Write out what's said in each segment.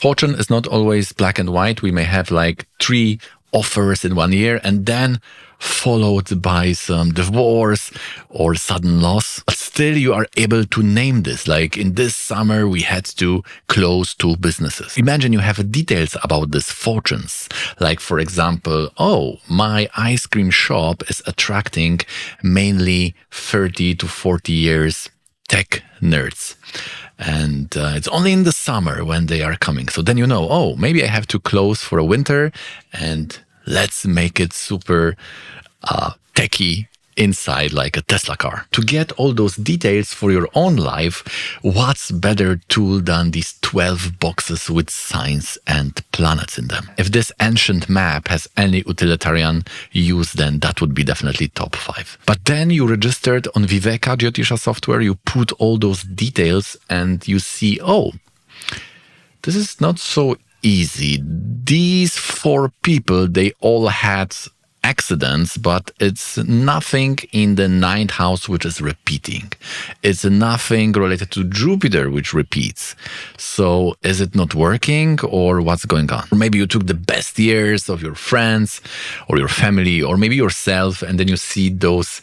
Fortune is not always black and white. We may have like 3 offers in 1 year and then followed by some divorce or sudden loss. But still you are able to name this. Like in this summer, we had to close 2 businesses. Imagine you have details about these fortunes. Like for example, oh, my ice cream shop is attracting mainly 30 to 40 years tech nerds. And it's only in the summer when they are coming. So then you know, oh, maybe I have to close for a winter and let's make it super techy inside like a Tesla car. To get all those details for your own life, what's better tool than these 12 boxes with signs and planets in them? If this ancient map has any utilitarian use, then that would be definitely top 5. But then you registered on Viveka Jyotisha software, you put all those details and you see, oh, this is not so easy. These 4 people, they all had accidents, but it's nothing in the 9th house which is repeating. It's nothing related to Jupiter which repeats. So is it not working or what's going on? Or maybe you took the best years of your friends or your family or maybe yourself and then you see those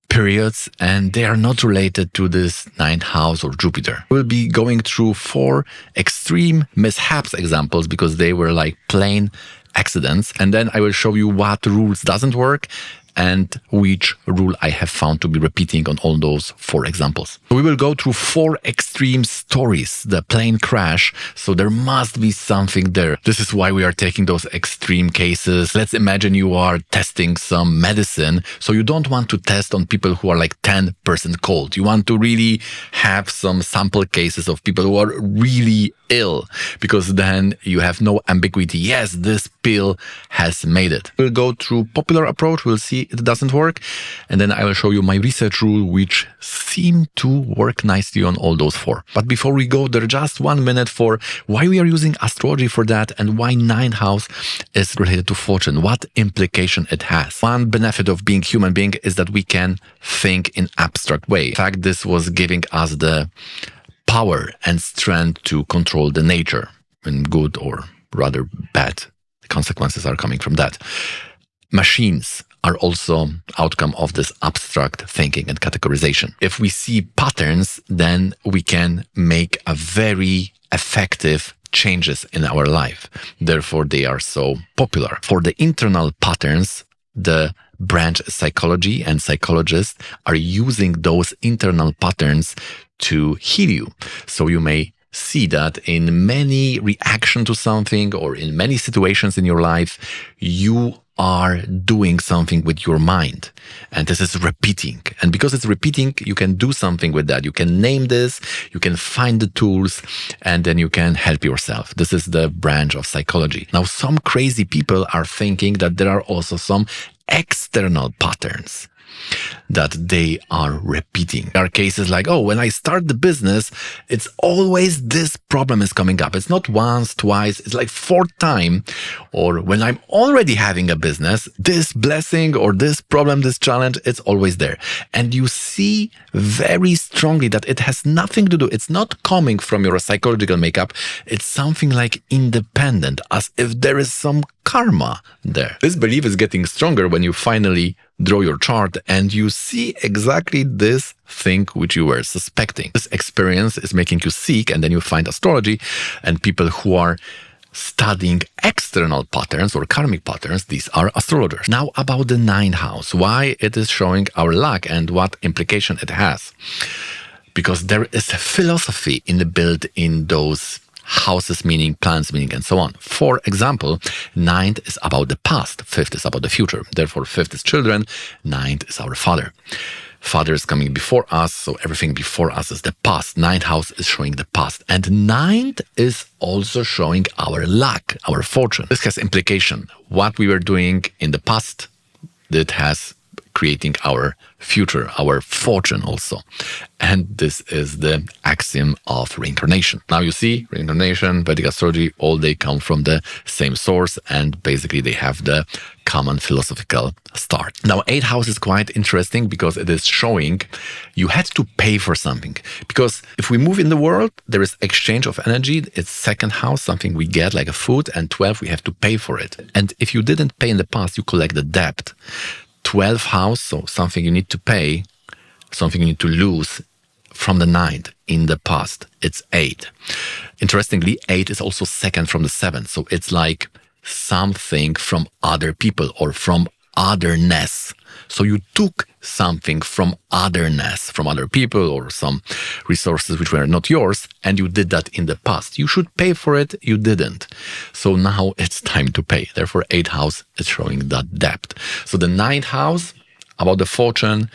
periods and they are not related to this 9th house or Jupiter. We'll be going through 4 extreme mishaps examples because they were like plain accidents, and then I will show you what rules doesn't work and which rule I have found to be repeating on all those 4 examples. We will go through 4 extreme stories, the plane crash, so there must be something there. This is why we are taking those extreme cases. Let's imagine you are testing some medicine, so you don't want to test on people who are like 10% cold. You want to really have some sample cases of people who are really ill, because then you have no ambiguity. Yes, this pill has made it. We'll go through popular approach. We'll see it doesn't work. And then I will show you my research rule, which seem to work nicely on all those 4. But before we go there, just 1 minute for why we are using astrology for that and why 9th house is related to fortune, what implication it has. One benefit of being human being is that we can think in abstract way. In fact, this was giving us the power and strength to control the nature, and good or rather bad consequences are coming from that. Machines are also outcome of this abstract thinking and categorization. If we see patterns, then we can make a very effective changes in our life. Therefore, they are so popular. For the internal patterns, the branch psychology and psychologists are using those internal patterns to heal you. So you may see that in many reaction to something or in many situations in your life, you are doing something with your mind. And this is repeating. And because it's repeating, you can do something with that. You can name this, you can find the tools, and then you can help yourself. This is the branch of psychology. Now, some crazy people are thinking that there are also some external patterns that they are repeating. There are cases like, oh, when I start the business, it's always this problem is coming up. It's not once, twice, it's like 4th time. Or when I'm already having a business, this blessing or this problem, this challenge, it's always there. And you see very strongly that it has nothing to do. It's not coming from your psychological makeup. It's something like independent, as if there is some karma there. This belief is getting stronger when you finally draw your chart and you see exactly this thing which you were suspecting. This experience is making you seek, and then you find astrology and people who are studying external patterns or karmic patterns. These are astrologers. Now about the 9th house, why it is showing our luck and what implication it has. Because there is a philosophy built in those houses, meaning plans, meaning and so on. For example, 9th is about the past, 5th is about the future. Therefore, 5th is children, 9th is our father. Father is coming before us, so everything before us is the past. 9th house is showing the past. And 9th is also showing our luck, our fortune. This has implication. What we were doing in the past, that has creating our future, our fortune also. And this is the axiom of reincarnation. Now you see, reincarnation, Vedic astrology, all they come from the same source, and basically they have the common philosophical start. Now, 8th house is quite interesting because it is showing you had to pay for something. Because if we move in the world, there is exchange of energy. It's 2nd house, something we get like a food, and 12, we have to pay for it. And if you didn't pay in the past, you collect the debt. 12th house, so something you need to pay, something you need to lose from the 9th in the past. It's 8. Interestingly, 8 is also 2nd from the 7th. So it's like something from other people or from otherness. So you took something from otherness, from other people or some resources which were not yours, and you did that in the past. You should pay for it, you didn't. So now it's time to pay. Therefore, 8th house is showing that debt. So the 9th house, about the fortune,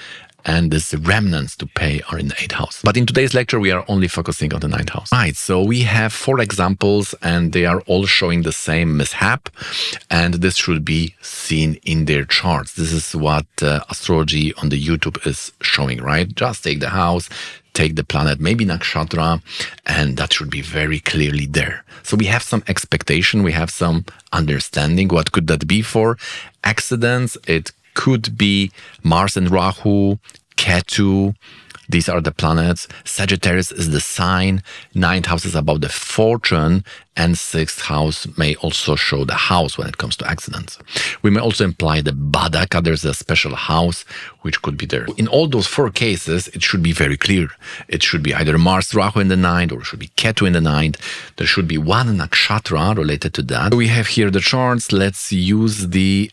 and this remnants to pay are in the 8th house. But in today's lecture, we are only focusing on the 9th house. Right, so we have 4 examples and they are all showing the same mishap. And this should be seen in their charts. This is what astrology on the YouTube is showing, right? Just take the house, take the planet, maybe nakshatra, and that should be very clearly there. So we have some expectation, we have some understanding. What could that be for? Accidents, it could be Mars and Rahu, Ketu. These are the planets. Sagittarius is the sign. 9th house is about the fortune. And 6th house may also show the house when it comes to accidents. We may also imply the Badaka. There's a special house which could be there. In all those 4 cases, it should be very clear. It should be either Mars, Rahu in the 9th, or it should be Ketu in the 9th. There should be one nakshatra related to that. We have here the charts. Let's use the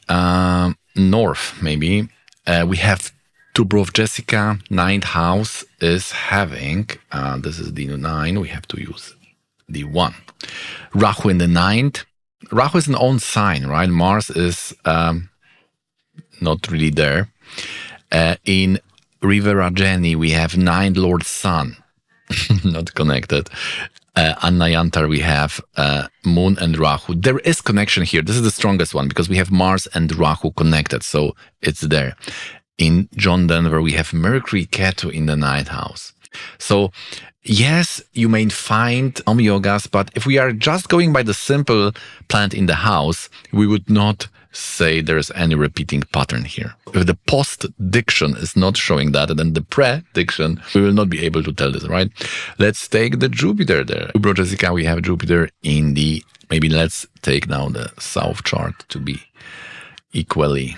north, maybe. We have Dubrow Jessica, 9th house is having, this is the 9, we have to use the 1. Rahu in the 9th. Rahu is an own sign, right? Mars is not really there. In Riverajani, we have 9th Lord Sun, not connected. Annayantar, we have Moon and Rahu. There is connection here. This is the strongest one because we have Mars and Rahu connected, so it's there. In John Denver, we have Mercury Ketu in the 9th house. So yes, you may find some yogas, but if we are just going by the simple planet in the house, we would not say there's any repeating pattern here. If the post-diction is not showing that, then the pre-diction, we will not be able to tell this, right? Let's take the Jupiter there. Dubrow Jessica, we have Jupiter in the, maybe let's take now the south chart to be equally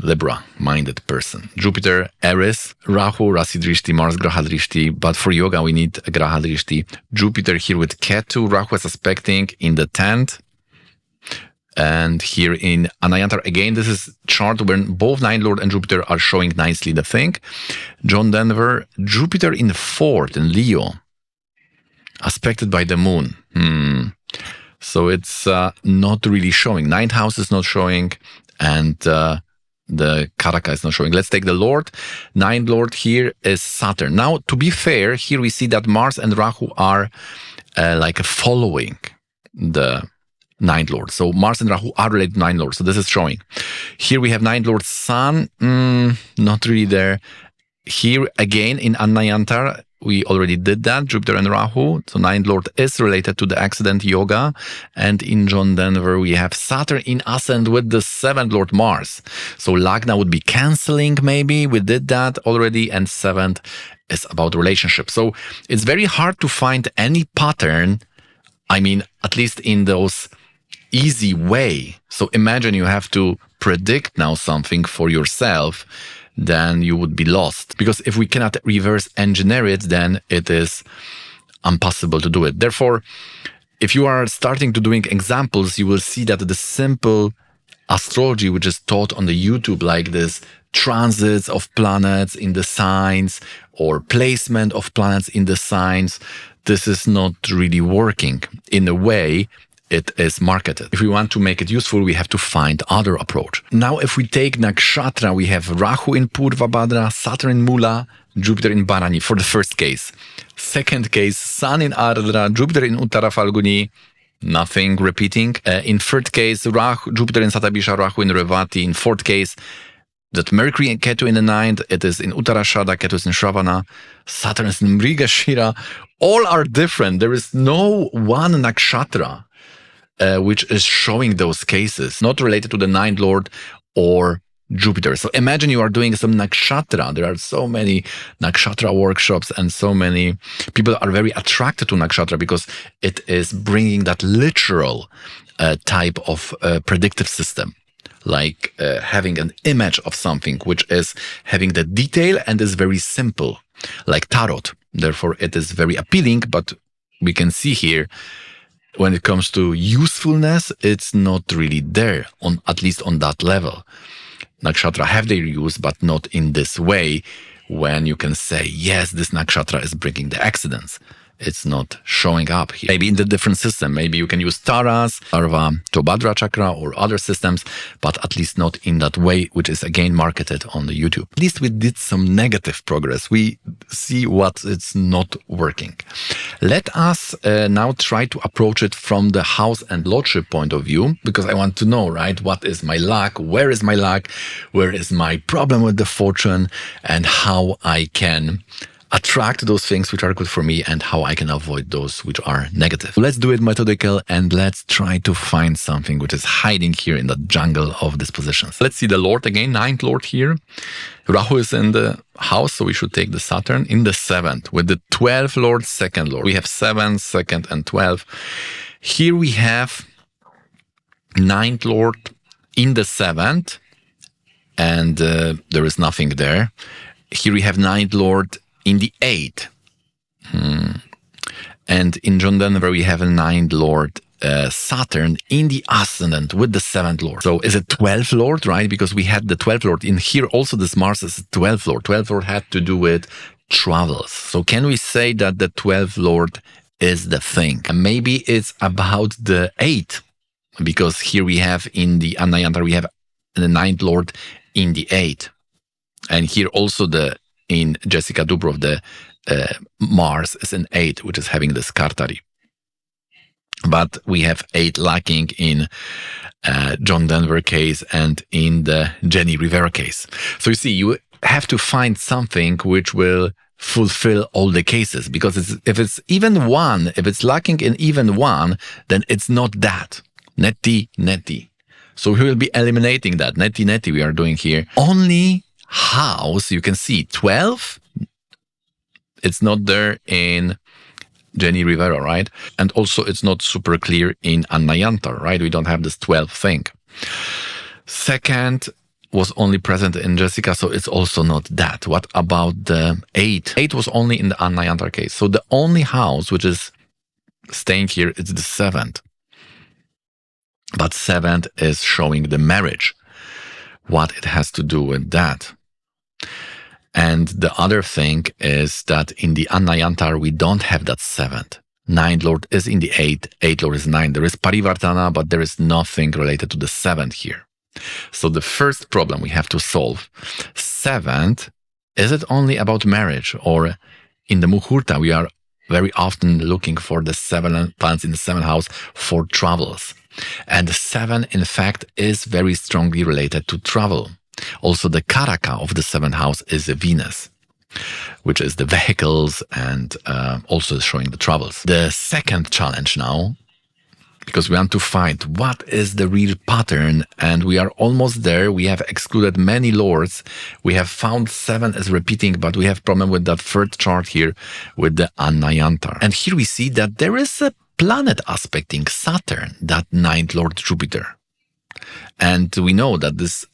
Libra-minded person. Jupiter, Aries, Rahu, Rasi Drishti, Mars, Graha Drishti. But for yoga, we need Graha Drishti. Jupiter here with Ketu, Rahu is aspecting in the 10th. And here in Annayantar, again, this is chart when both 9th Lord and Jupiter are showing nicely the thing. John Denver, Jupiter in the 4th, in Leo, aspected by the moon. So it's not really showing. 9th house is not showing, and the Karaka is not showing. Let's take the Lord. 9th Lord here is Saturn. Now, to be fair, here we see that Mars and Rahu are like following the 9th Lord. So Mars and Rahu are related to 9th Lord. So this is showing. Here we have 9th Lord Sun. Not really there. Here again in Annayantar, we already did that, Jupiter and Rahu. So 9th Lord is related to the accident yoga. And in John Denver, we have Saturn in ascendant with the 7th Lord Mars. So Lagna would be canceling maybe. We did that already. And 7th is about relationship. So it's very hard to find any pattern. I mean, at least in those easy way. So imagine you have to predict now something for yourself, then you would be lost. Because if we cannot reverse engineer it, then it is impossible to do it. Therefore, if you are starting to doing examples, you will see that the simple astrology, which is taught on the YouTube, like this transits of planets in the signs or placement of planets in the signs, this is not really working in a way it is marketed. If we want to make it useful, we have to find other approach. Now, if we take nakshatra, we have Rahu in Purva Bhadra, Saturn in Mula, Jupiter in Bharani for the first case. Second case, Sun in Ardra, Jupiter in Uttara Falguni, nothing repeating. In third case, Jupiter in Satabisha, Rahu in Revati. In fourth case, that Mercury and Ketu in the ninth, it is in Uttarashada, Ketu is in Shravana, Saturn is in Mrigashira. All are different. There is no one nakshatra which is showing those cases, not related to the ninth lord or Jupiter. So imagine you are doing some nakshatra. There are so many nakshatra workshops, and so many people are very attracted to nakshatra because it is bringing that literal type of predictive system, like having an image of something which is having the detail and is very simple, like tarot. Therefore, it is very appealing, but we can see here, when it comes to usefulness, it's not really there, at least on that level. Nakshatra have their use, but not in this way, when you can say, yes, this nakshatra is bringing the accidents. It's not showing up here. Maybe in the different system. Maybe you can use Taras, Sarva, Tobhadra Chakra, or other systems, but at least not in that way, which is again marketed on the YouTube. At least we did some negative progress. We see what it's not working. Let us now try to approach it from the house and lordship point of view, because I want to know, right, what is my luck? Where is my luck? Where is my problem with the fortune? And how I can attract those things which are good for me, and how I can avoid those which are negative. Let's do it methodical, and let's try to find something which is hiding here in the jungle of dispositions. Let's see the Lord again, ninth Lord here. Rahu is in the house, so we should take the Saturn in the seventh with the 12th Lord, second Lord. We have 7, 2nd, and 12. Here we have ninth Lord in the seventh, and there is nothing there. Here we have ninth Lord in the 8th. And in John Denver, we have a ninth Lord, Saturn, in the ascendant with the 7th Lord. So is it 12th Lord, right? Because we had the 12th Lord. In here also, this Mars is 12th Lord. 12th Lord had to do with travels. So can we say that the 12th Lord is the thing? And maybe it's about the 8th, because here we have in the Annayantar, we have the 9th Lord in the 8th. And here also in Jessica Dubrov, the Mars is in 8, which is having this Kartari. But we have 8 lacking in John Denver case and in the Jenny Rivera case. So you see, you have to find something which will fulfill all the cases, because if it's even one, if it's lacking in even one, then it's not that. Neti, neti. So we will be eliminating that. Neti, neti we are doing here. Only house, you can see 12, it's not there in Jenny Rivera, right? And also it's not super clear in Annayantar, right? We don't have this 12 thing. Second was only present in Jessica, so it's also not that. What about the 8? 8 was only in the Annayantar case. So the only house which is staying here is the 7th. But 7th is showing the marriage. What it has to do with that. And the other thing is that in the Annayantar, we don't have that 7th. 9th Lord is in the 8th, 8th Lord is 9. There is Parivartana, but there is nothing related to the 7th here. So the first problem we have to solve, 7th, is it only about marriage? Or in the Muhurta, we are very often looking for the 7 planets in the 7th house for travels. And the 7, in fact, is very strongly related to travel. Also, the Karaka of the 7th house is Venus, which is the vehicles and also showing the travels. The second challenge now, because we want to find what is the real pattern, and we are almost there. We have excluded many lords. We have found 7 is repeating, but we have problem with that third chart here with the Annayantar. And here we see that there is a planet aspecting Saturn, that 9th Lord Jupiter. And we know that this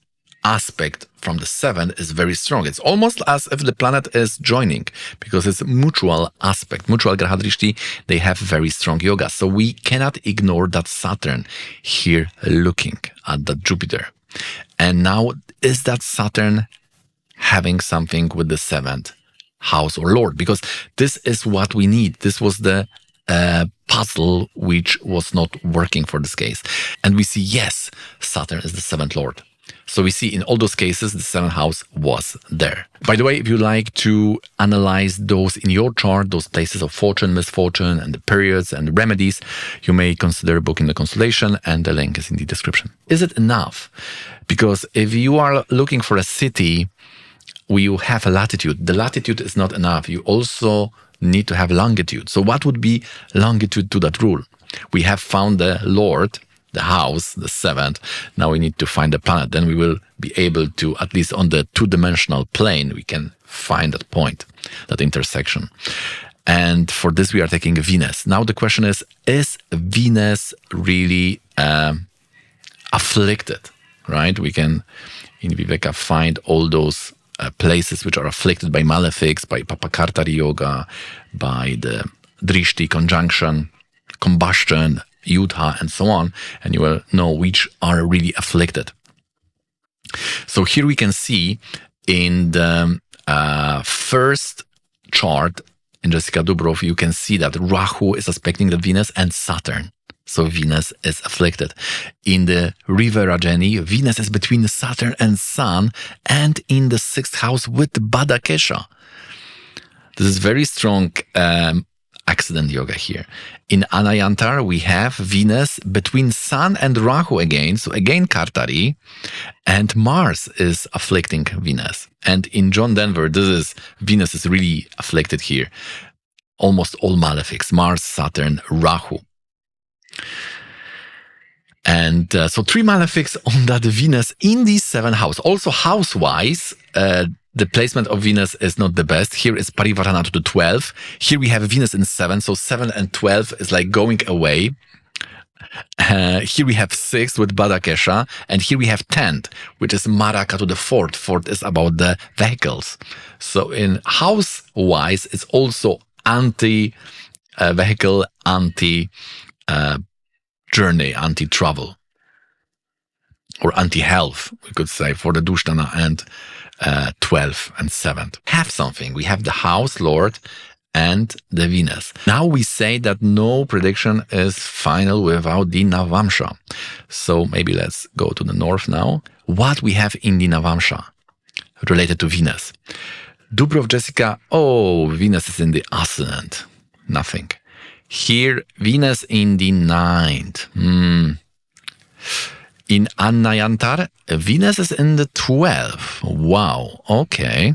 aspect from the 7th is very strong. It's almost as if the planet is joining, because it's a mutual aspect. Mutual Grahadrishti, they have very strong yoga. So we cannot ignore that Saturn here looking at that Jupiter. And now, is that Saturn having something with the 7th house or Lord? Because this is what we need. This was the puzzle which was not working for this case. And we see, yes, Saturn is the 7th Lord. So we see in all those cases, the 7th house was there. By the way, if you like to analyze those in your chart, those places of fortune, misfortune, and the periods and the remedies, you may consider booking the consultation, and the link is in the description. Is it enough? Because if you are looking for a city where you have a latitude, the latitude is not enough. You also need to have longitude. So what would be longitude to that rule? We have found the Lord, the house, the 7th. Now we need to find the planet. Then we will be able to, at least on the two-dimensional plane, we can find that point, that intersection. And for this, we are taking Venus. Now the question is Venus really afflicted, right? We can, in Viveka, find all those places which are afflicted by malefics, by Papakartari Yoga, by the Drishti conjunction, combustion, Yudha, and so on, and you will know which are really afflicted. So here we can see in the first chart in Jessica Dubrov, you can see that Rahu is aspecting the Venus and Saturn. So Venus is afflicted. In the Riverajani, Venus is between Saturn and Sun, and in the 6th house with Badakesha. This is very strong accident yoga here. In Anayantar, we have Venus between Sun and Rahu again, so again Kartari, and Mars is afflicting Venus. And in John Denver, Venus is really afflicted here. Almost all malefics, Mars, Saturn, Rahu. And so 3 malefics on that Venus in the 7th house. Also house-wise, the placement of Venus is not the best. Here is Parivarana to the 12th. Here we have Venus in 7, so 7 and 12 is like going away. Here we have 6 with Badakesha, and here we have 10, which is Maraka to the 4th. 4th is about the vehicles. So in house-wise, it's also anti-vehicle, anti-journey, anti-travel, or anti-health, we could say, for the Dushtana and 12 and 7th. Have something. We have the house lord and the Venus. Now we say that no prediction is final without the Navamsha. So maybe let's go to the north now. What we have in the Navamsha related to Venus. Dubrov Jessica, Venus is in the ascendant. Nothing. Here, Venus in the 9th. In Anayantar, Venus is in the 12th. Wow, okay.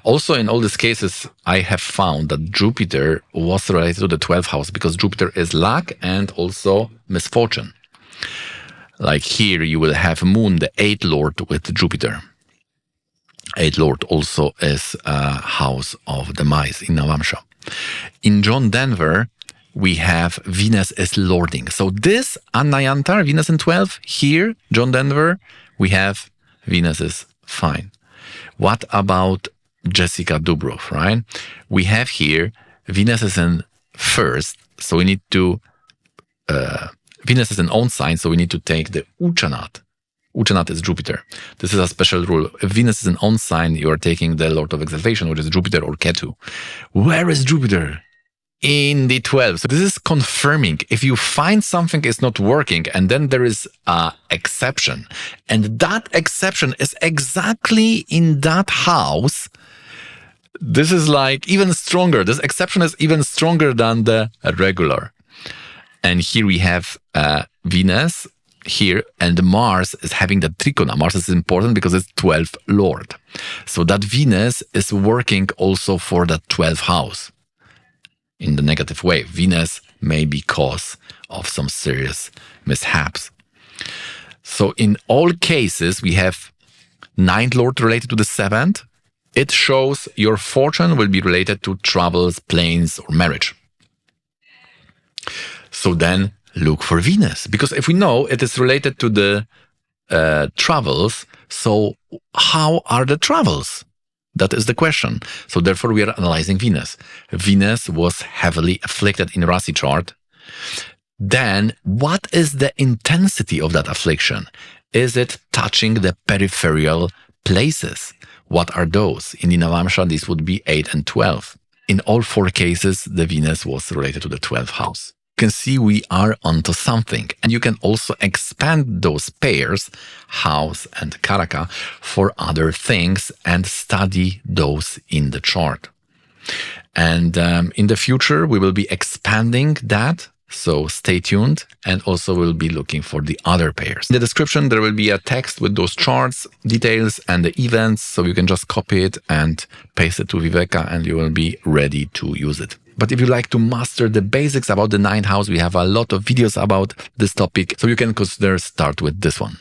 Also, in all these cases, I have found that Jupiter was related to the 12th house because Jupiter is luck and also misfortune. Like here, you will have Moon, the 8th lord with Jupiter. 8th lord also is a house of the mice in Navamsha. In John Denver, we have Venus is lording. So this Anayantar, Venus in 12, here, John Denver, we have Venus is fine. What about Jessica Dubrov, right? We have here, Venus is in 1st, so we need to, Venus is in own sign, so we need to take the Uchanat. Uchanat is Jupiter. This is a special rule. If Venus is in own sign, you are taking the Lord of Exaltation, which is Jupiter or Ketu. Where is Jupiter? In the 12th. So this is confirming if you find something is not working and then there is an exception, and that exception is exactly in that house, this is like even stronger. This exception is even stronger than the regular. And here we have Venus here, and Mars is having the trikona. Mars is important because it's 12th lord. So that Venus is working also for the 12th house. In the negative way, Venus may be cause of some serious mishaps. So in all cases, we have 9th lord related to the 7th. It shows your fortune will be related to travels, planes, or marriage. So then look for Venus, because if we know it is related to the travels, so how are the travels? That is the question. So therefore, we are analyzing Venus. Venus was heavily afflicted in Rasi chart. Then, what is the intensity of that affliction? Is it touching the peripheral places? What are those? In the Navamsha, this would be 8 and 12. In all 4 cases, the Venus was related to the 12th house. can see we are onto something. And you can also expand those pairs, house and Karaka, for other things and study those in the chart. And in the future, we will be expanding that. So stay tuned, and also we'll be looking for the other pairs. In the description, there will be a text with those charts, details, and the events. So you can just copy it and paste it to Viveka, and you will be ready to use it. But if you like to master the basics about the ninth house, we have a lot of videos about this topic. So you can consider start with this one.